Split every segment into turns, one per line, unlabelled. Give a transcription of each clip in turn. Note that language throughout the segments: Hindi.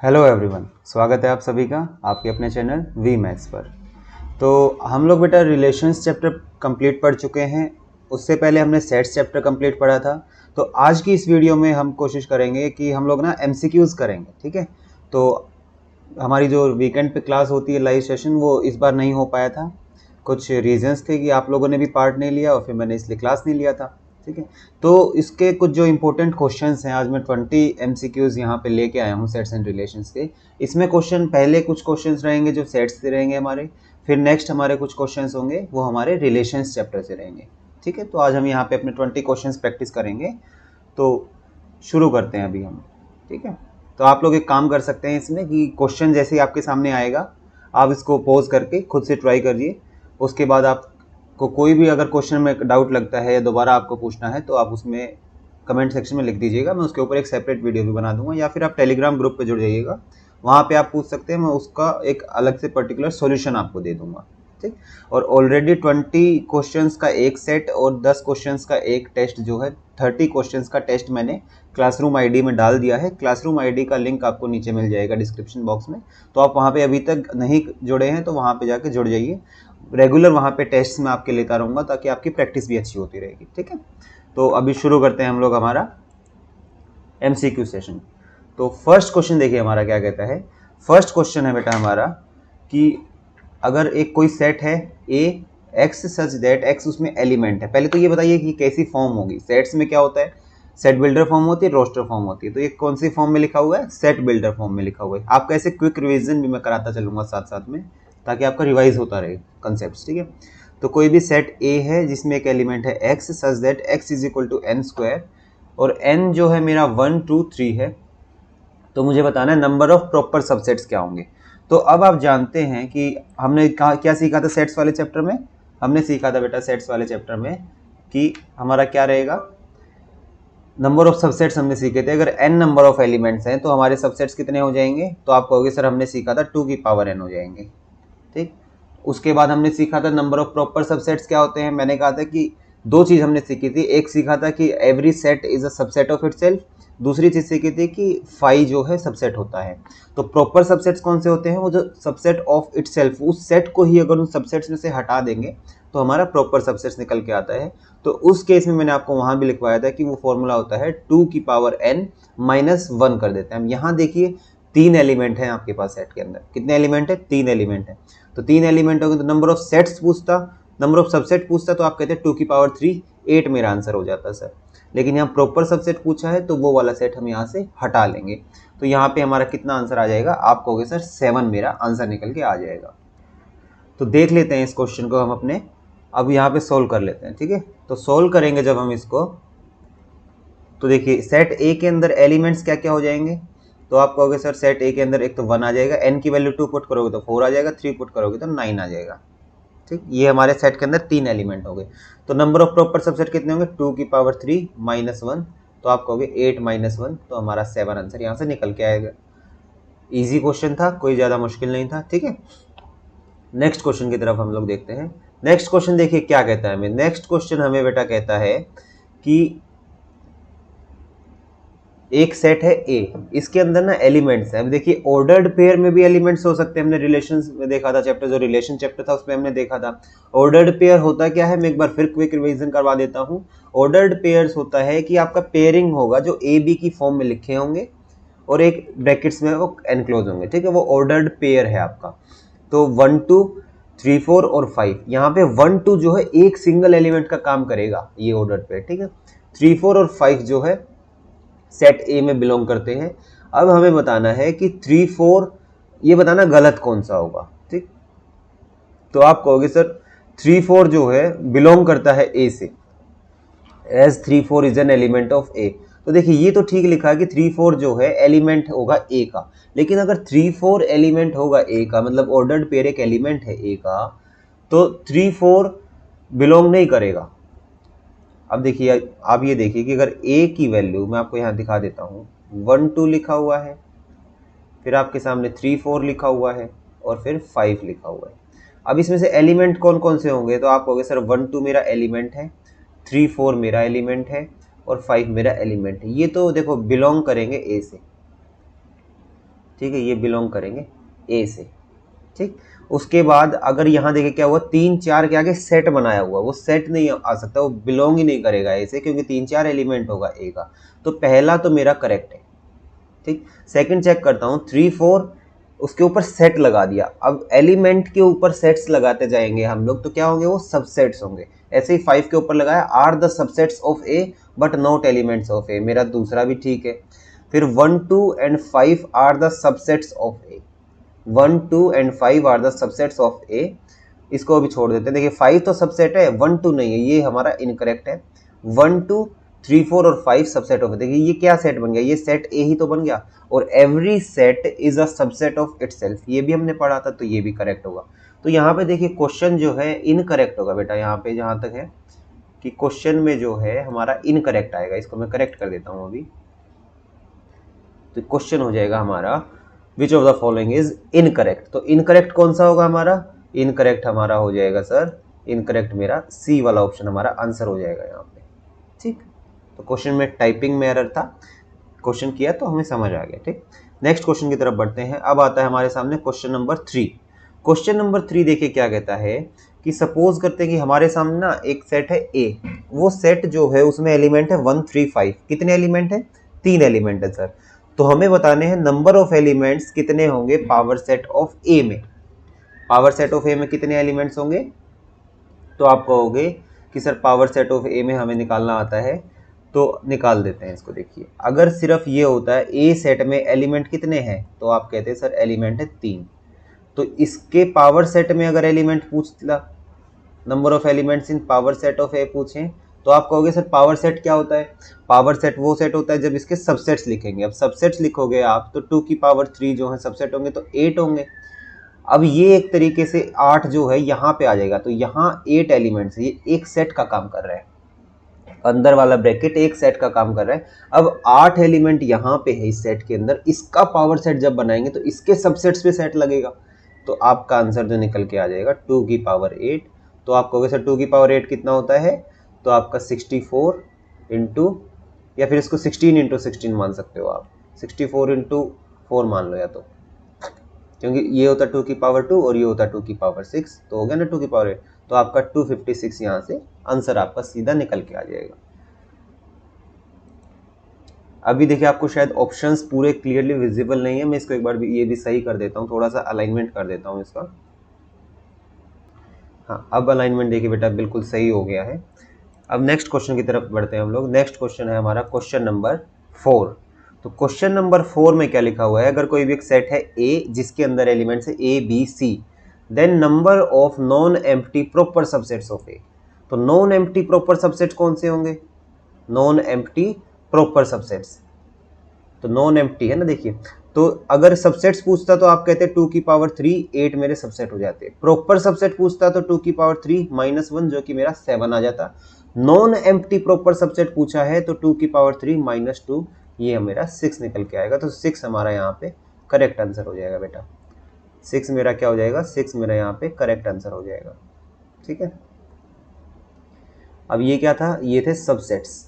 हेलो एवरीवन, स्वागत है आप सभी का आपके अपने चैनल वी मैथ्स पर। तो हम लोग बेटा रिलेशंस चैप्टर कंप्लीट पढ़ चुके हैं। उससे पहले हमने सेट्स चैप्टर कंप्लीट पढ़ा था। तो आज की इस वीडियो में हम कोशिश करेंगे कि हम लोग ना एमसीक्यूज़ करेंगे, ठीक है। तो हमारी जो वीकेंड पे क्लास होती है लाइव सेशन, वो इस बार नहीं हो पाया था। कुछ रीजंस थे कि आप लोगों ने भी पार्ट नहीं लिया और फिर मैंने इसलिए क्लास नहीं लिया था, ठीक है। तो इसके कुछ जो इंपॉर्टेंट क्वेश्चंस हैं, आज मैं 20 एमसीक्यूज़ यहाँ पे लेके आया हूँ सेट्स एंड रिलेशंस के। इसमें क्वेश्चन पहले कुछ क्वेश्चंस रहेंगे जो सेट्स से रहेंगे हमारे, फिर नेक्स्ट हमारे कुछ क्वेश्चंस होंगे वो हमारे रिलेशंस चैप्टर से रहेंगे, ठीक है। तो आज हम यहाँ पे अपने 20 क्वेश्चंस प्रैक्टिस करेंगे। तो शुरू करते हैं अभी हम, ठीक है। तो आप लोग एक काम कर सकते हैं इसमें कि क्वेश्चन जैसे ही आपके सामने आएगा आप इसको पॉज करके खुद से ट्राई करिए। उसके बाद आपको कोई भी अगर क्वेश्चन में डाउट लगता है या दोबारा आपको पूछना है तो आप उसमें कमेंट सेक्शन में लिख दीजिएगा। मैं उसके ऊपर एक सेपरेट वीडियो भी बना दूंगा, या फिर आप टेलीग्राम ग्रुप पे जुड़ जाइएगा, वहाँ पे आप पूछ सकते हैं। मैं उसका एक अलग से पर्टिकुलर सॉल्यूशन आपको दे दूंगा, ठीक। और ऑलरेडी 20 क्वेश्चंस का एक सेट और 10 क्वेश्चंस का एक टेस्ट जो है 30 क्वेश्चंस का टेस्ट मैंने क्लासरूम आईडी में डाल दिया है। क्लासरूम आईडी का लिंक आपको नीचे मिल जाएगा डिस्क्रिप्शन बॉक्स में। तो आप वहाँ पे अभी तक नहीं जुड़े हैं तो वहाँ पे जाके जुड़ जाइए। रेगुलर वहाँ पे टेस्ट मैं आपके लेता रहूँगा ताकि आपकी प्रैक्टिस भी अच्छी होती रहेगी, ठीक है। तो अभी शुरू करते हैं हम लोग हमारा एमसीक्यू सेशन। तो फर्स्ट क्वेश्चन देखिए हमारा क्या कहता है। फर्स्ट क्वेश्चन है बेटा हमारा कि अगर एक कोई सेट है ए एक्स सच दैट एक्स उसमें एलिमेंट है। पहले तो ये बताइए कि कैसी फॉर्म होगी। सेट्स में क्या होता है, सेट बिल्डर फॉर्म होती है, रोस्टर फॉर्म होती है। तो ये कौन सी फॉर्म में लिखा हुआ है, सेट बिल्डर फॉर्म में लिखा हुआ है। आपका ऐसे क्विक रिवीजन भी मैं कराता चलूंगा साथ साथ में, ताकि आपका रिवाइज होता रहे कंसेप्ट, ठीक है। तो कोई भी सेट ए है जिसमें एक एलिमेंट है x such that x is equal to n square, और एन जो है मेरा 1 2 3 है। तो मुझे बताना है नंबर ऑफ प्रॉपर सबसेट्स क्या होंगे। तो अब आप जानते हैं कि हमने क्या सीखा था सेट्स वाले चैप्टर में। हमने सीखा था बेटा सेट्स वाले चैप्टर में कि हमारा क्या रहेगा, नंबर ऑफ सबसेट्स हमने सीखे थे। अगर n नंबर ऑफ एलिमेंट्स हैं तो हमारे सबसेट्स कितने हो जाएंगे। तो आप कहोगे सर हमने सीखा था 2 की पावर n हो जाएंगे, ठीक। उसके बाद हमने सीखा था नंबर ऑफ प्रॉपर सबसेट्स क्या होते हैं। मैंने कहा था कि दो चीज़ हमने सीखी थी। एक सीखा था कि every set is a subset of itself. दूसरी चीज़ सीखी थी कि फाई जो है सबसेट होता है। तो प्रॉपर सबसेट्स कौन से होते हैं, वो जो सबसेट ऑफ इटसेल्फ, उस सेट को ही अगर उन सबसेट्स में से हटा देंगे तो हमारा प्रॉपर सबसेट्स निकल के आता है। तो उस केस में मैंने आपको वहाँ भी लिखवाया था कि वो फॉर्मूला होता है 2 की पावर n माइनस 1 कर देते हैं हम। यहाँ देखिए 3 एलिमेंट हैं आपके पास सेट के अंदर। कितने एलिमेंट है, 3 एलिमेंट है। तो 3 एलिमेंट हो गए तो नंबर ऑफ सेट्स पूछता, नंबर ऑफ सबसेट पूछता तो आप कहते हैं 2 की पावर 3 8 मेरा आंसर हो जाता सर। लेकिन यहाँ प्रॉपर सबसेट पूछा है तो वो वाला सेट हम यहाँ से हटा लेंगे। तो यहाँ पे हमारा कितना आंसर आ जाएगा, आप कहोगे सर 7 मेरा आंसर निकल के आ जाएगा। तो देख लेते हैं इस क्वेश्चन को हम अपने अब यहाँ पे सोल्व कर लेते हैं, ठीक है। तो सोल्व करेंगे जब हम इसको, तो देखिए सेट ए के अंदर एलिमेंट्स क्या क्या हो जाएंगे। तो आप कहोगे सर सेट ए के अंदर एक तो 1 आ जाएगा, n की वैल्यू 2 पुट करोगे तो 4 आ जाएगा, 3 पुट करोगे तो 9 आ जाएगा, ठीक। ये हमारे सेट के अंदर 3 एलिमेंट हो गए। तो नंबर ऑफ प्रॉपर सबसेट कितने होंगे, 2 की पावर 3 माइनस 1। तो आप कहोगे 8 माइनस 1, तो हमारा 7 आंसर यहाँ से निकल के आएगा। इजी क्वेश्चन था, कोई ज़्यादा मुश्किल नहीं था, ठीक है। नेक्स्ट क्वेश्चन की तरफ हम लोग देखते हैं। नेक्स्ट क्वेश्चन देखिए क्या कहता है हमें। नेक्स्ट क्वेश्चन हमें बेटा कहता है कि एक सेट है ए, इसके अंदर ना एलिमेंट्स है। अब देखिए ऑर्डर्ड पेयर में भी एलिमेंट्स हो सकते हैं। हमने रिलेशंस में देखा था चैप्टर, जो रिलेशन चैप्टर था उसमें हमने देखा था ऑर्डर्ड पेयर होता क्या है। मैं एक बार फिर क्विक रिवीजन करवा देता हूँ। ऑर्डर्ड पेयर्स होता है कि आपका पेयरिंग होगा जो ए बी की फॉर्म में लिखे होंगे और एक ब्रैकेट्स में वो एनक्लोज होंगे, ठीक है। वो ऑर्डर्ड पेयर है आपका। तो 1 2 3 4 और 5, यहाँ पे 1 2 जो है एक सिंगल एलिमेंट का काम करेगा, ये ऑर्डर्ड पेयर, ठीक है। 3 4 और 5 जो है सेट ए में बिलोंग करते हैं। अब हमें बताना है कि 3 4 ये बताना गलत कौन सा होगा, ठीक। तो आप कहोगे सर 3 4 जो है बिलोंग करता है ए से, as 3 4 is an element of A. तो देखिए ये तो ठीक लिखा है कि 3 4 जो है एलिमेंट होगा ए का। लेकिन अगर 3 4 एलिमेंट होगा ए का, मतलब ऑर्डर्ड पेयर एक एलिमेंट है ए का, तो 3 4 बिलोंग नहीं करेगा। अब देखिए आप ये देखिए कि अगर a की वैल्यू मैं आपको यहाँ दिखा देता हूँ, 1 2 लिखा हुआ है, फिर आपके सामने 3 4 लिखा हुआ है और फिर 5 लिखा हुआ है। अब इसमें से एलिमेंट कौन कौन से होंगे, तो आप कहोगे सर 1 2 मेरा एलिमेंट है, 3 4 मेरा एलिमेंट है और 5 मेरा एलिमेंट है। ये तो देखो बिलोंग करेंगे ए से। ठीक है, ये बिलोंग करेंगे ए से। ठीक, उसके बाद अगर यहाँ देखे क्या हुआ, 3 4 के आगे सेट बनाया हुआ, वो सेट नहीं आ सकता, वो बिलोंग ही नहीं करेगा ए से, क्योंकि 3 4 एलिमेंट होगा ए का। तो पहला तो मेरा करेक्ट है। ठीक, सेकंड चेक करता हूँ, 3 4 उसके ऊपर सेट लगा दिया। अब एलिमेंट के ऊपर सेट्स लगाते जाएंगे हम लोग, तो क्या होंगे, वो सबसेट्स होंगे। ऐसे ही 5 के ऊपर लगाया, are the subsets of A but not elements of A, मेरा दूसरा भी ठीक है। फिर 1 2 and 5 are the subsets of A, 1 2 and 5 are the subsets of A, इसको अभी छोड़ देते हैं। देखिए 5 तो सबसेट है, 1 2 नहीं है, ये हमारा इनकरेक्ट है। 1 2 3 4 और 5 सबसेट ऑफ, देखिए ये क्या सेट बन गया, ये सेट ए ही तो बन गया, और every set is a subset of itself, ये भी हमने पढ़ा था, तो ये भी करेक्ट होगा। तो यहाँ पे देखिए क्वेश्चन जो है इनकरेक्ट होगा बेटा, यहाँ पे जहाँ तक है कि क्वेश्चन में जो है हमारा इनकरेक्ट आएगा, इसको मैं करेक्ट कर देता हूँ अभी। तो क्वेश्चन हो जाएगा हमारा which of the following is incorrect. तो इनकरेक्ट कौन सा होगा हमारा, इनकरेक्ट हमारा हो जाएगा सर, इनकरेक्ट मेरा सी वाला ऑप्शन हमारा आंसर हो जाएगा यहाँ पे। ठीक, तो क्वेश्चन में टाइपिंग में एरर था, क्वेश्चन किया तो हमें समझ आ गया। ठीक, नेक्स्ट क्वेश्चन की तरफ बढ़ते हैं। अब आता है हमारे सामने क्वेश्चन नंबर 3। क्वेश्चन नंबर 3 देखिए क्या कहता है कि सपोज करते हैं कि हमारे सामने ना एक सेट है ए, वो सेट जो है उसमें एलिमेंट है 1 3 5, कितने एलिमेंट है, 3 एलिमेंट है सर। तो हमें बताने हैं नंबर ऑफ एलिमेंट्स कितने होंगे पावर सेट ऑफ ए में। पावर सेट ऑफ ए में कितने एलिमेंट्स होंगे, तो आप कहोगे कि सर पावर सेट ऑफ ए में हमें निकालना आता है, तो निकाल देते हैं इसको। देखिए अगर सिर्फ ये होता है ए सेट में एलिमेंट कितने हैं, तो आप कहते हैं सर एलिमेंट है 3। तो इसके पावर सेट में अगर एलिमेंट पूछला, number of elements in power set of A पूछें, तो आप कहोगे सर पावर सेट क्या होता है, पावर सेट वो सेट होता है जब इसके सबसेट्स लिखेंगे। अब सबसेट्स लिखोगे आप तो 2 की पावर 3 जो है सबसेट होंगे तो 8 होंगे। अब ये एक तरीके से 8 जो है यहाँ पे आ जाएगा, तो यहाँ 8 एलिमेंट्स, ये एक सेट का काम कर रहा है, अंदर वाला ब्रैकेट एक सेट का काम कर रहा है। अब 8 एलिमेंट यहाँ पे है इस सेट के अंदर, इसका पावर सेट जब बनाएंगे तो इसके सबसेट्स पे सेट लगेगा, तो आपका आंसर जो निकल के आ जाएगा 2 की पावर 8। तो आप कहोगे सर 2 की पावर 8 कितना होता है, तो आपका 64 इंटू, या फिर इसको 16 इंटू 16 मान सकते हो आप, 64 इंटू 4 मान लो, या तो क्योंकि ये होता 2 की पावर 2 और ये होता 2 की पावर 6, तो हो गया ना 2 की पावर 8, तो आपका 256 यहाँ से आंसर आपका सीधा निकल के आ जाएगा। अभी देखिए आपको शायद ऑप्शंस पूरे क्लियरली विजिबल नहीं है, मैं इसको एक बार भी ये भी सही कर देता हूँ, थोड़ा सा अलाइनमेंट कर देता हूँ इसका। हाँ, अब अलाइनमेंट देखिए बेटा बिल्कुल सही हो गया है। अब नेक्स्ट क्वेश्चन की तरफ बढ़ते हैं हम लोग। नेक्स्ट क्वेश्चन है हमारा क्वेश्चन नंबर 4। तो क्वेश्चन नंबर 4 में क्या लिखा हुआ है, अगर कोई भी एक सेट है ए जिसके अंदर एलिमेंट्स है A B C, then number of non empty proper subsets of A. तो नॉन एम्प्टी प्रॉपर सबसेट्स कौन से होंगे, नॉन एम्प्टी प्रॉपर सबसेट्स, तो नॉन एम्प्टी है ना। देखिए तो अगर सबसेट्स पूछता तो आप कहते 2 की पावर 3 8 मेरे सबसेट हो जाते, प्रॉपर सबसेट पूछता तो 2 की पावर 3 -1 जो कि मेरा 7 आ जाता। नॉन एम्प्टी प्रॉपर सबसेट पूछा है तो 2 की पावर 3 -2 ये मेरा 6 निकल के आएगा, तो 6 हमारा यहाँ पे करेक्ट आंसर हो जाएगा बेटा। 6 मेरा क्या हो जाएगा, 6 मेरा यहाँ पे करेक्ट आंसर हो जाएगा। ठीक है, अब ये क्या था, ये थे सबसेट्स।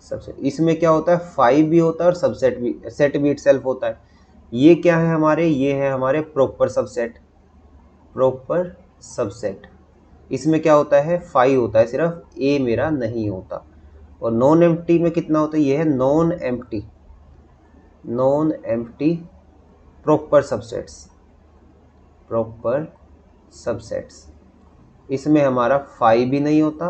सबसेट इसमें क्या होता है, 5 भी होता है और सबसेट भी, सेट भी इटसेल्फ होता है। ये क्या है हमारे, ये है हमारे प्रॉपर सबसेट, प्रॉपर सबसेट। इसमें क्या होता है, 5 होता है सिर्फ, ए मेरा नहीं होता। और नॉन एम्प्टी में कितना होता है, ये है non empty, non empty proper subsets, proper subsets. इसमें हमारा 5 भी नहीं होता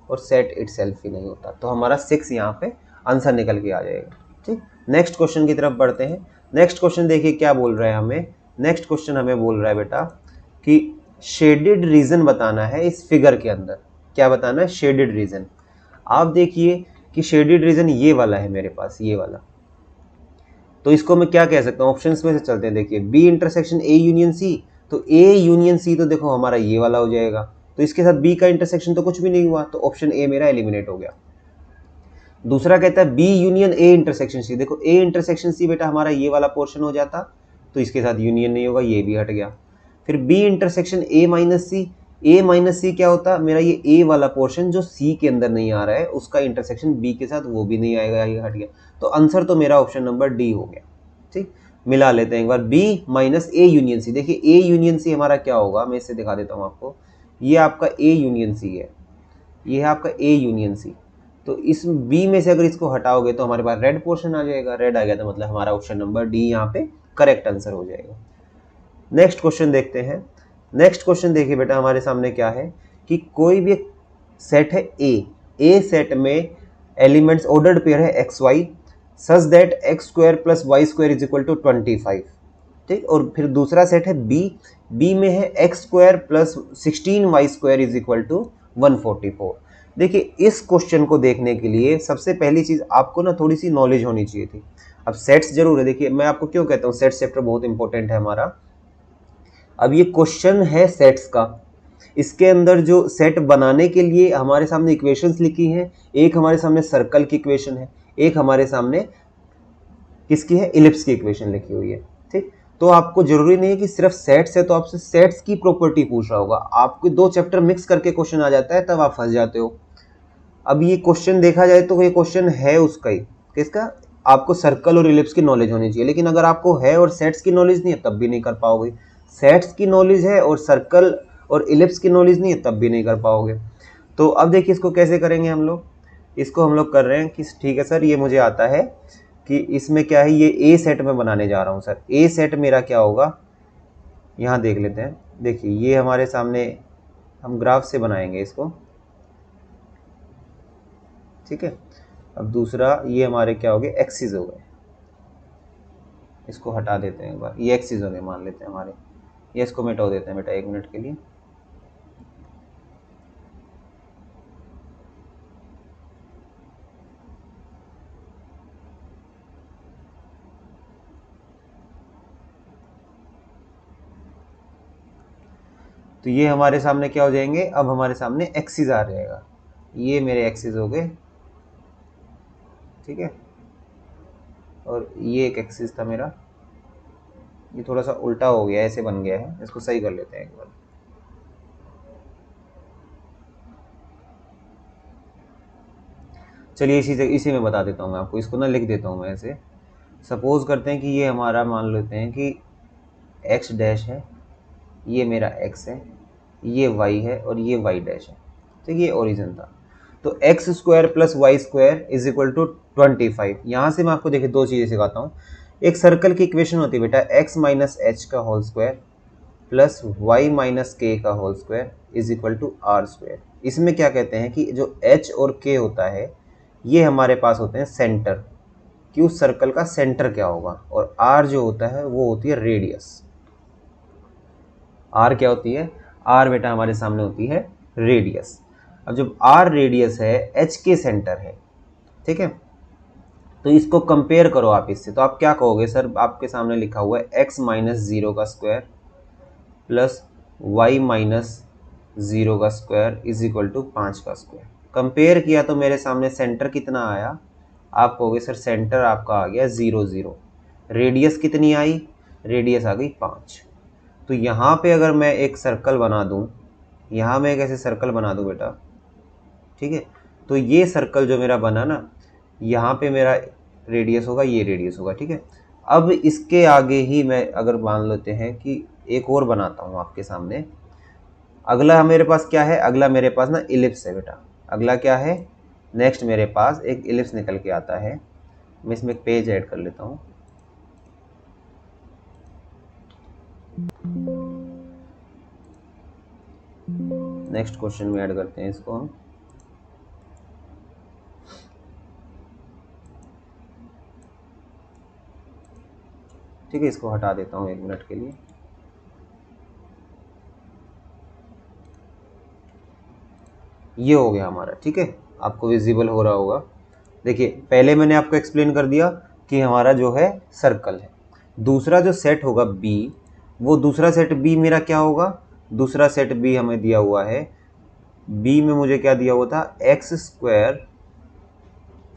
और सेट इटसेल्फ भी नहीं होता, तो हमारा 6 यहाँ पे आंसर निकल के आ जाएगा। ठीक, नेक्स्ट क्वेश्चन की तरफ बढ़ते हैं। नेक्स्ट क्वेश्चन देखिए क्या बोल रहा है हमें, नेक्स्ट क्वेश्चन हमें बोल रहा है बेटा कि शेडेड रीजन बताना है इस फिगर के अंदर। क्या बताना है, शेडेड रीजन। आप देखिए कि शेडेड रीजन ये वाला है मेरे पास, ये वाला, तो इसको मैं क्या कह सकता हूँ, ऑप्शंस में से चलते हैं। देखिए B intersection A union C, तो ए यूनियन सी तो देखो हमारा ये वाला हो जाएगा, तो इसके साथ बी का इंटरसेक्शन तो कुछ भी नहीं हुआ, तो ऑप्शन ए मेरा एलिमिनेट हो गया। दूसरा कहता है B union A intersection C, देखो ए इंटरसेक्शन सी बेटा हमारा ये वाला पोर्शन हो जाता, तो इसके साथ यूनियन नहीं होगा, ये भी हट गया। फिर B intersection A minus C, A minus C क्या होता, मेरा ये ए वाला पोर्शन जो सी के अंदर नहीं आ रहा है उसका इंटरसेक्शन बी के साथ वो भी नहीं आएगा, ये हट गया। तो आंसर तो मेरा ऑप्शन नंबर डी हो गया। ठीक, मिला लेते हैं एक बार, B minus A union C. देखिए ए यूनियन सी हमारा क्या होगा, मैं इससे दिखा देता हूँ आपको। ये आपका ए यूनियन सी है, ये है आपका ए यूनियन सी। तो इस बी में से अगर इसको हटाओगे तो हमारे पास रेड पोर्शन आ जाएगा, रेड आ गया तो मतलब हमारा ऑप्शन नंबर डी यहाँ पे करेक्ट आंसर हो जाएगा। नेक्स्ट क्वेश्चन देखते हैं। नेक्स्ट क्वेश्चन देखिए बेटा, हमारे सामने क्या है कि कोई भी सेट है ए सेट में एलिमेंट्स ऑर्डर्ड पेयर है x y such that x square plus y square is equal to 25, ठीक। और फिर दूसरा सेट है बी में है x square plus 16 y square is equal to 144। देखिए इस क्वेश्चन को देखने के लिए सबसे पहली चीज आपको ना थोड़ी सी नॉलेज होनी चाहिए थी। अब सेट्स जरूर है, देखिए मैं आपको क्यों कहता हूँ सेट्स चैप्टर बहुत इंपॉर्टेंट है हमारा। अब ये क्वेश्चन है सेट्स का, इसके अंदर जो सेट बनाने के लिए हमारे सामने इक्वेशंस लिखी हैं, एक हमारे सामने सर्कल की इक्वेशन है, एक हमारे सामने किसकी है, इलिप्स की इक्वेशन लिखी हुई है, ठीक। तो आपको जरूरी नहीं है कि सिर्फ सेट्स है तो आपसे सेट्स की प्रॉपर्टी पूछ रहा होगा, आपके दो चैप्टर मिक्स करके क्वेश्चन आ जाता है, तब आप फंस जाते हो। अब ये क्वेश्चन देखा जाए तो ये क्वेश्चन है उसका ही, किसका, आपको सर्कल और इलिप्स की नॉलेज होनी चाहिए, लेकिन अगर आपको है और सेट्स की नॉलेज नहीं है तब भी नहीं कर पाओगे। सेट्स की नॉलेज है और सर्कल और इलिप्स की नॉलेज नहीं है तब भी नहीं कर पाओगे। तो अब देखिए इसको कैसे करेंगे हम लोग, इसको हम लोग कर रहे हैं कि ठीक है सर ये मुझे आता है कि इसमें क्या है, ये ए सेट में बनाने जा रहा हूँ सर। ए सेट मेरा क्या होगा, यहाँ देख लेते हैं। देखिए ये हमारे सामने हम ग्राफ से बनाएंगे इसको, ठीक है। अब दूसरा ये हमारे क्या हो गए, एक्सिस हो गए, इसको हटा देते हैं एक बार, ये एक्सिस हो गए मान लेते हैं हमारे, ये इसको मिटा देते हैं बेटा 1 मिनट के लिए। तो ये हमारे सामने क्या हो जाएंगे, अब हमारे सामने एक्सिस आ जाएगा, ये मेरे एक्सिस हो गए, ठीक है। और ये एक एक्सिस था मेरा, ये थोड़ा सा उल्टा हो गया, ऐसे बन गया है, इसको सही कर लेते हैं एक बार। चलिए इसी में बता देता हूँ मैं आपको, इसको ना लिख देता हूँ मैं ऐसे। सपोज करते हैं कि ये हमारा मान लेते हैं कि एक्स डैश है, ये मेरा एक्स है, ये वाई है और ये वाई डैश है, ठीक। ये ओरिजिन था। तो x square plus y square is equal to 25। यहाँ से मैं आपको देखिए दो चीज़ें सिखाता हूँ। एक सर्कल की इक्वेशन होती है बेटा, एक्स माइनस एच का whole square plus y minus k का whole square is equal to r square. इसमें क्या कहते हैं कि जो एच और के होता है ये हमारे पास होते हैं सेंटर, कि उस सर्कल का सेंटर क्या होगा, और आर जो होता है वो होती है रेडियस। आर क्या होती है, आर बेटा हमारे सामने होती है रेडियस। अब जब आर रेडियस है, एच के सेंटर है, ठीक है, तो इसको कंपेयर करो आप इससे, तो आप क्या कहोगे सर, आपके सामने लिखा हुआ है एक्स माइनस 0 का स्क्वायर प्लस वाई माइनस 0 का स्क्वायर इज इक्वल टू 5 का स्क्वायर। कंपेयर किया तो मेरे सामने सेंटर कितना आया, आप कहोगे सर सेंटर आपका आ गया 0 0। रेडियस कितनी आई, रेडियस आ गई 5। तो यहाँ पे अगर मैं एक सर्कल बना दूँ, यहाँ मैं एक ऐसे सर्कल बना दूँ बेटा, ठीक है, तो ये सर्कल जो मेरा बना ना, यहाँ पे मेरा रेडियस होगा, ये रेडियस होगा, ठीक है। अब इसके आगे ही मैं अगर मान लेते हैं कि एक और बनाता हूँ आपके सामने। अगला मेरे पास क्या है, अगला मेरे पास ना इलिप्स है बेटा। अगला क्या है, नेक्स्ट मेरे पास एक इलिप्स निकल के आता है। मैं इसमें एक पेज ऐड कर लेता हूँ। नेक्स्ट क्वेश्चन में ऐड करते हैं इसको हम। ठीक है, इसको हटा देता हूँ 1 मिनट के लिए। ये हो गया हमारा, ठीक है, आपको विजिबल हो रहा होगा। देखिए पहले मैंने आपको एक्सप्लेन कर दिया कि हमारा जो है सर्कल है। दूसरा जो सेट होगा बी, वो दूसरा सेट बी मेरा क्या होगा, दूसरा सेट बी हमें दिया हुआ है, बी में मुझे क्या दिया हुआ था, एक्स स्क्वायर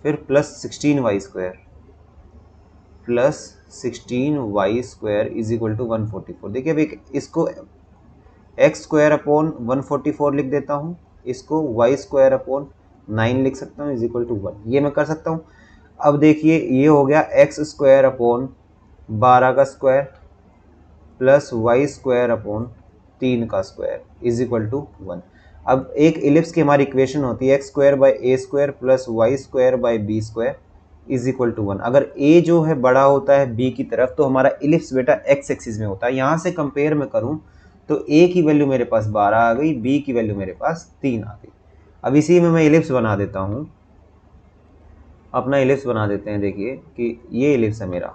फिर plus 16 y square plus 16 y square is equal to 144। देखिए अब एक इसको एक्स स्क्वायर अपॉन 144 लिख देता हूँ, इसको वाई स्क्वायर अपॉन 9 लिख सकता हूँ इज इक्वल टू 1, ये मैं कर सकता हूँ। अब देखिए ये हो गया एक्स स्क्वायर अपॉन 12 का square plus y square upon 3 का स्क्वायर इज इक्वल टू 1। अब एक इलिप्स की हमारी इक्वेशन होती है x square by a square plus y square by b square is equal to 1। अगर ए जो है बड़ा होता है बी की तरफ तो हमारा इलिप्स बेटा एक्स एक्सिस में होता है। यहाँ से कंपेयर में करूँ तो ए की वैल्यू मेरे पास 12 आ गई, बी की वैल्यू मेरे पास 3 आ गई। अब इसी में मैं इलिप्स बना देता हूँ, अपना इलिप्स बना देते हैं। देखिए कि ये इलिप्स है मेरा,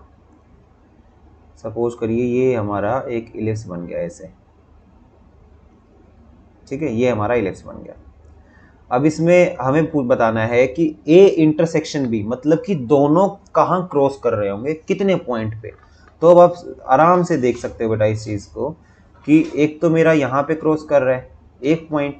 सपोज करिए ये हमारा एक इलिप्स बन गया ऐसे, ठीक है, ये हमारा इलिप्स बन गया। अब इसमें हमें बताना है कि ए इंटरसेक्शन बी मतलब कि दोनों कहाँ क्रॉस कर रहे होंगे, कितने पॉइंट पे। तो अब आप आराम से देख सकते हो बेटा इस चीज़ को कि एक तो मेरा यहाँ पे क्रॉस कर रहा है एक पॉइंट,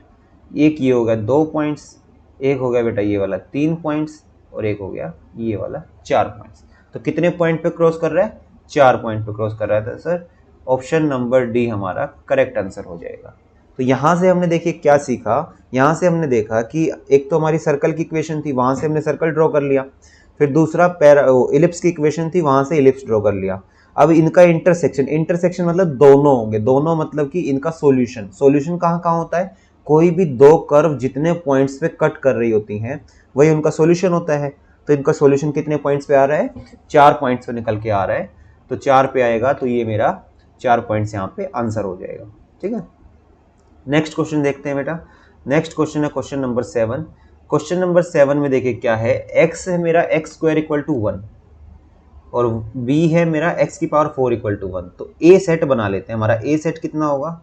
एक ये हो गया 2 पॉइंट्स, एक हो गया बेटा ये वाला 3 पॉइंट्स और एक हो गया ये वाला 4 पॉइंट्स। तो कितने पॉइंट पे क्रॉस कर रहा है, 4 पॉइंट पे क्रॉस कर रहा है। तो सर ऑप्शन नंबर डी हमारा करेक्ट आंसर हो जाएगा। तो यहाँ से हमने देखिए क्या सीखा, यहाँ से हमने देखा कि एक तो हमारी सर्कल की इक्वेशन थी, वहाँ से हमने सर्कल ड्रॉ कर लिया। फिर दूसरा इलिप्स की इक्वेशन थी, वहाँ से इलिप्स ड्रॉ कर लिया। अब इनका इंटरसेक्शन, इंटरसेक्शन मतलब दोनों होंगे, दोनों मतलब कि इनका सॉल्यूशन, सॉल्यूशन कहाँ कहाँ होता है, कोई भी दो कर्व जितने पॉइंट्स पे कट कर रही होती हैं वही उनका सॉल्यूशन होता है। तो इनका सॉल्यूशन कितने पॉइंट्स पे आ रहा है, 4 पॉइंट्स पे निकल के आ रहा है। तो 4 पे आएगा तो ये मेरा 4 पॉइंट्स यहाँ पे आंसर हो जाएगा। ठीक है, नेक्स्ट क्वेश्चन देखते हैं बेटा। नेक्स्ट क्वेश्चन है क्वेश्चन नंबर 7। क्वेश्चन नंबर 7 में देखिए क्या है, x है मेरा एक्स स्क्वायर इक्वल टू 1 और b है मेरा x की पावर 4 इक्वल टू 1। तो a सेट बना लेते हैं। हमारा a सेट कितना होगा,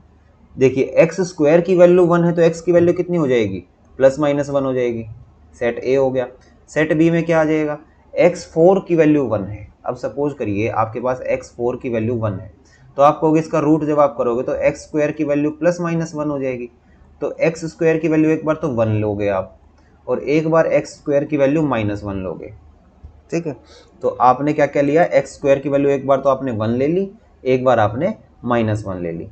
देखिए एक्स स्क्वायर की वैल्यू 1 है तो x की वैल्यू कितनी हो जाएगी, प्लस माइनस 1 हो जाएगी। सेट a हो गया। सेट b में क्या आ जाएगा, x4 की वैल्यू 1 है। अब सपोज करिए आपके पास x4 की वैल्यू 1 है तो आप कहोगे इसका रूट जब आप करोगे तो एक्स स्क्वायर की वैल्यू प्लस माइनस 1 हो जाएगी। तो एक्स स्क्वायर की वैल्यू एक बार तो 1 लोगे आप और एक बार एक्स स्क्वायर की वैल्यू माइनस 1 लोगे। ठीक है, तो आपने क्या क्या लिया, एक्स स्क्वायर की वैल्यू एक बार तो आपने 1 ले ली, एक बार आपने माइनस 1 ले ली।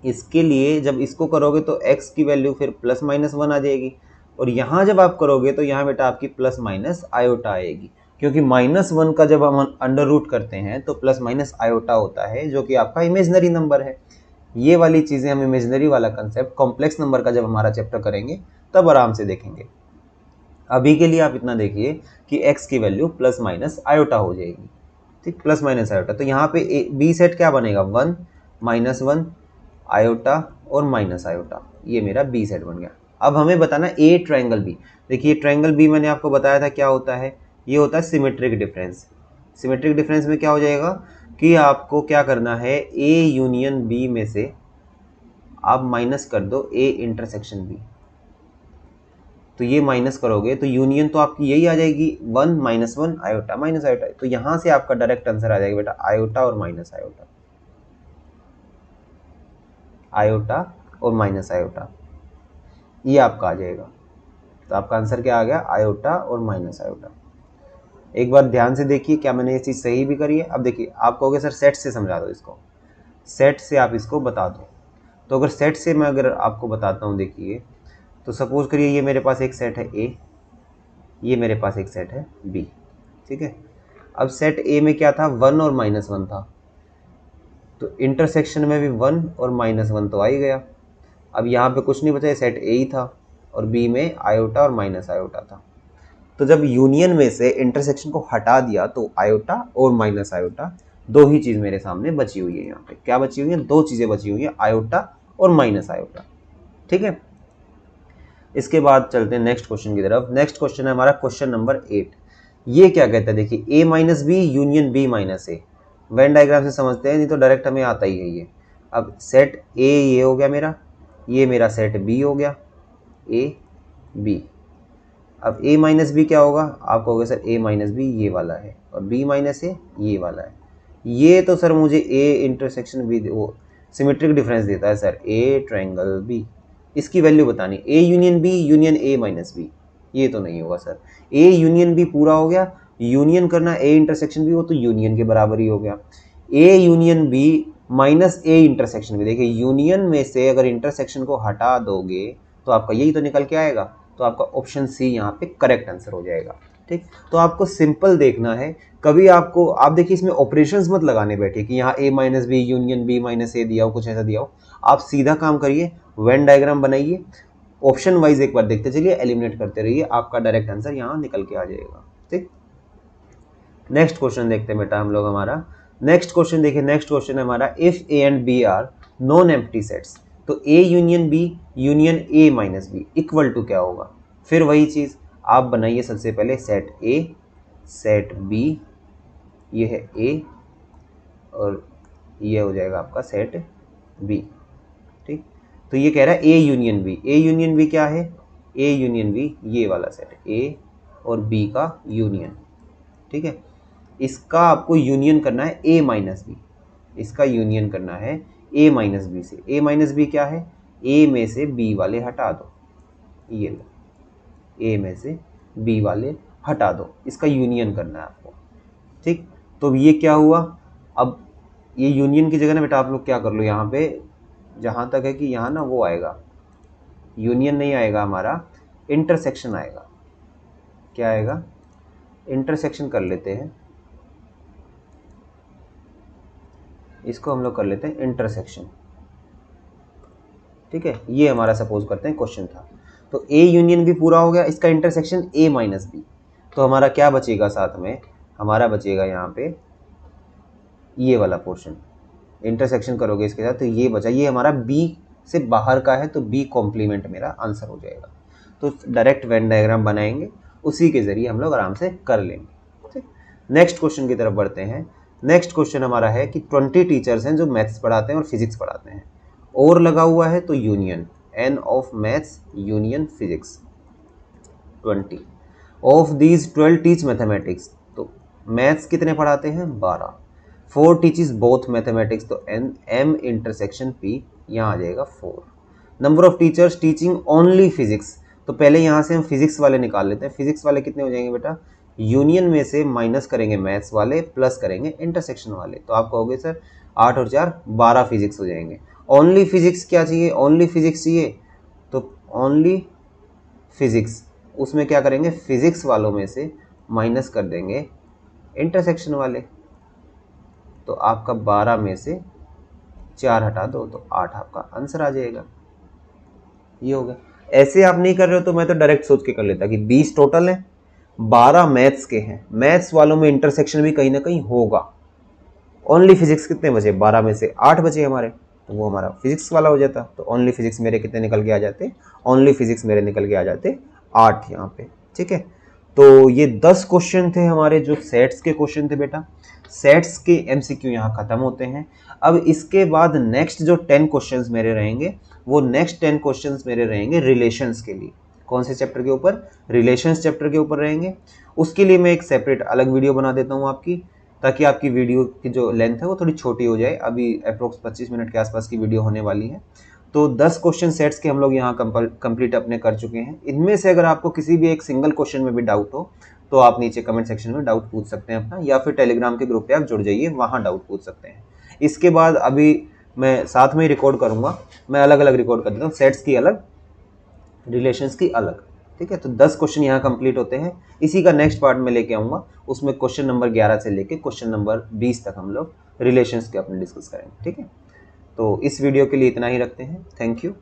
इसके लिए जब इसको करोगे तो x की वैल्यू फिर प्लस माइनस 1 आ जाएगी और यहाँ जब आप करोगे तो यहाँ बेटा आपकी प्लस माइनस आयोटा आएगी, क्योंकि -1 का जब हम अंडर रूट करते हैं तो प्लस माइनस आयोटा होता है जो कि आपका इमेजनरी नंबर है। ये वाली चीज़ें हम इमेजनरी वाला कंसेप्ट कॉम्प्लेक्स नंबर का जब हमारा चैप्टर करेंगे तब आराम से देखेंगे। अभी के लिए आप इतना देखिए कि x की वैल्यू प्लस माइनस आयोटा हो जाएगी। ठीक, प्लस माइनस आयोटा। तो यहाँ पे बी सेट क्या बनेगा, 1 -1 आयोटा और माइनस आयोटा, ये मेरा बी सेट बन गया। अब हमें बताना ए ट्रायंगल बी। देखिए ट्रायंगल बी मैंने आपको बताया था क्या होता है, ये होता है सिमेट्रिक डिफरेंस। सिमेट्रिक डिफरेंस में क्या हो जाएगा कि आपको क्या करना है, ए यूनियन बी में से आप माइनस कर दो ए इंटरसेक्शन बी। तो ये माइनस करोगे तो यूनियन तो आपकी यही आ जाएगी 1 -1 आयोटा माइनस आयोटा। तो यहाँ से आपका डायरेक्ट आंसर आ जाएगा बेटा आयोटा और माइनस आयोटा, आयोटा और माइनस आयोटा, ये आपका आ जाएगा। तो आपका आंसर क्या आ गया, आयोटा और माइनस आयोटा। एक बार ध्यान से देखिए क्या मैंने ये चीज़ सही भी करी है। अब देखिए आप कहोगे सर सेट से समझा दो इसको, सेट से आप इसको बता दो। तो अगर सेट से मैं अगर आपको बताता हूँ, देखिए तो सपोज करिए ये मेरे पास एक सेट है ए, ये मेरे पास एक सेट है बी। ठीक है, अब सेट ए में क्या था, 1 और -1 था, तो इंटरसेक्शन में भी 1 और -1 तो आ ही गया। अब यहाँ पे कुछ नहीं बचा, सेट ए ही था और बी में आयोटा और माइनस आयोटा था। तो जब यूनियन में से इंटरसेक्शन को हटा दिया तो आयोटा और माइनस आयोटा दो ही चीज़ मेरे सामने बची हुई है। यहाँ पे क्या बची हुई है, दो चीज़ें बची हुई हैं, आयोटा और माइनस आयोटा। ठीक है, इसके बाद चलते हैं नेक्स्ट क्वेश्चन की तरफ। नेक्स्ट क्वेश्चन है हमारा क्वेश्चन नंबर 8। ये क्या कहता है, देखिए a minus B union b minus A. Venn diagram से समझते हैं, नहीं तो डायरेक्ट हमें आता ही है ये। अब सेट a ये हो गया मेरा, ये मेरा सेट b हो गया, a b। अब a माइनस बी क्या होगा, आप कहोगे सर a माइनस बी ये वाला है और b माइनस ए ये वाला है। ये तो सर मुझे a इंटरसेक्शन b वो सिमेट्रिक डिफरेंस देता है सर, a ट्रायंगल b। इसकी वैल्यू बतानी, a union b union a minus B, ये तो नहीं होगा सर। a यूनियन b पूरा हो गया, यूनियन करना a इंटरसेक्शन b, वो तो यूनियन के बराबर ही हो गया। a union b minus a intersection b, देखिए यूनियन में से अगर इंटरसेक्शन को हटा दोगे तो आपका यही तो निकल के आएगा। तो आपका ऑप्शन सी यहाँ पे करेक्ट आंसर हो जाएगा। ठीक। तो आपको सिंपल देखना है, कभी आपको आप देखिए इसमें ऑपरेशंस मत लगाने बैठे कि यहाँ a minus B union b minus A दिया हो, कुछ ऐसा दिया हो। आप सीधा काम करिए, वेन डायग्राम बनाइए, ऑप्शन वाइज एक बार देखते चलिए, एलिमिनेट करते रहिए, आपका डायरेक्ट आंसर यहाँ निकल के आ जाएगा। ठीक। नेक्स्ट क्वेश्चन देखते हैं बेटा हम लोग हमारा। नेक्स्ट क्वेश्चन देखिए, नेक्स्ट क्वेश्चन है हमारा, if A and B are non empty sets, तो A union B union A minus B equal to क्या होगा। फिर वही चीज आप बनाइए, सबसे पहले सेट ए सेट बी, ये है ए और ये हो जाएगा आपका सेट बी। ठीक। तो ये कह रहा है A union B, A union B क्या है, ए यूनियन बी ये वाला सेट, ए और बी का यूनियन। ठीक है, इसका आपको यूनियन करना है a माइनस बी, इसका यूनियन करना है a माइनस बी से। a माइनस बी क्या है, a में से b वाले हटा दो, ये लो, a में से b वाले हटा दो, इसका यूनियन करना है आपको। ठीक। तो ये क्या हुआ, अब ये यूनियन की जगह ना बेटा आप लोग क्या कर लो, यहाँ पे जहाँ तक है कि यहाँ ना वो आएगा, यूनियन नहीं आएगा हमारा, इंटरसेक्शन आएगा। क्या आएगा, इंटरसेक्शन कर लेते हैं, इसको हम लोग कर लेते हैं इंटरसेक्शन। ठीक है, ये हमारा सपोज करते हैं क्वेश्चन था। तो ए यूनियन भी पूरा हो गया, इसका इंटरसेक्शन ए माइनस बी, तो हमारा क्या बचेगा साथ में, हमारा बचेगा यहाँ पे ये वाला पोर्शन, इंटरसेक्शन करोगे इसके साथ तो ये बचा, ये हमारा बी से बाहर का है, तो बी कॉम्प्लीमेंट मेरा आंसर हो जाएगा। तो डायरेक्ट वेन डायग्राम बनाएंगे, उसी के जरिए हम लोग आराम से कर लेंगे। ठीक। नेक्स्ट क्वेश्चन की तरफ बढ़ते हैं। नेक्स्ट क्वेश्चन हमारा है कि 20 टीचर्स हैं जो मैथ्स पढ़ाते हैं और फिजिक्स पढ़ाते हैं, और लगा हुआ है तो union, n of maths union physics 20, of these 12 teach mathematics, तो मैथ्स कितने पढ़ाते हैं 12, 4 टीचेस बोथ मैथमेटिक्स, तो एन एम इंटरसेक्शन पी यहाँ आ जाएगा 4। Number of teachers teaching only physics, तो पहले यहाँ से हम फिजिक्स वाले निकाल लेते हैं। फिजिक्स वाले कितने हो जाएंगे बेटा, यूनियन में से माइनस करेंगे मैथ्स वाले, प्लस करेंगे इंटरसेक्शन वाले, तो आप कहोगे सर 8 और 4 12 फिजिक्स हो जाएंगे। ओनली फिजिक्स क्या चाहिए, ओनली फिजिक्स चाहिए, तो ओनली फिजिक्स, उसमें क्या करेंगे, फिजिक्स वालों में से माइनस कर देंगे इंटरसेक्शन वाले, तो आपका 12 में से 4 हटा दो तो 8 आपका आंसर आ जाएगा। ये हो गया। ऐसे आप नहीं कर रहे हो तो मैं तो डायरेक्ट सोच के कर लेता कि 20 टोटल है, 12 मैथ्स के हैं, मैथ्स वालों में इंटरसेक्शन भी कहीं ना कहीं होगा। ओनली फिजिक्स कितने बचे, 12 में से 8 बचे हमारे, तो वो हमारा फिजिक्स वाला हो जाता। तो ओनली फिजिक्स मेरे कितने निकल के आ जाते, ओनली फिजिक्स मेरे निकल के आ जाते 8 यहाँ पे। ठीक है, तो ये 10 क्वेश्चन थे हमारे जो सेट्स के क्वेश्चन थे बेटा। सेट्स के एमसीक्यू यहाँ खत्म होते हैं। अब इसके बाद नेक्स्ट जो 10 क्वेश्चंस मेरे रहेंगे, वो नेक्स्ट 10 क्वेश्चंस मेरे रहेंगे रिलेशंस के लिए। कौन से चैप्टर के ऊपर, रिलेशंस चैप्टर के ऊपर रहेंगे। उसके लिए मैं एक सेपरेट अलग वीडियो बना देता हूँ आपकी, ताकि आपकी वीडियो की जो लेंथ है वो थोड़ी छोटी हो जाए। अभी अप्रोक्स 25 मिनट के आसपास की वीडियो होने वाली है। तो 10 क्वेश्चन सेट्स के हम लोग यहाँ कंप्लीट अपने कर चुके हैं। इनमें से अगर आपको किसी भी एक सिंगल क्वेश्चन में भी डाउट हो तो आप नीचे कमेंट सेक्शन में डाउट पूछ सकते हैं अपना, या फिर टेलीग्राम के ग्रुप पे आप जुड़ जाइए, वहाँ डाउट पूछ सकते हैं। इसके बाद अभी मैं साथ में ही रिकॉर्ड करूँगा, मैं अलग अलग रिकॉर्ड कर देता हूँ, सेट्स की अलग, रिलेशंस की अलग। ठीक है, तो 10 क्वेश्चन यहाँ कंप्लीट होते हैं। इसी का नेक्स्ट पार्ट में लेके आऊँगा, उसमें क्वेश्चन नंबर 11 से लेके क्वेश्चन नंबर 20 तक हम लोग रिलेशंस के अपने डिस्कस करेंगे। ठीक है, तो इस वीडियो के लिए इतना ही रखते हैं। Thank you.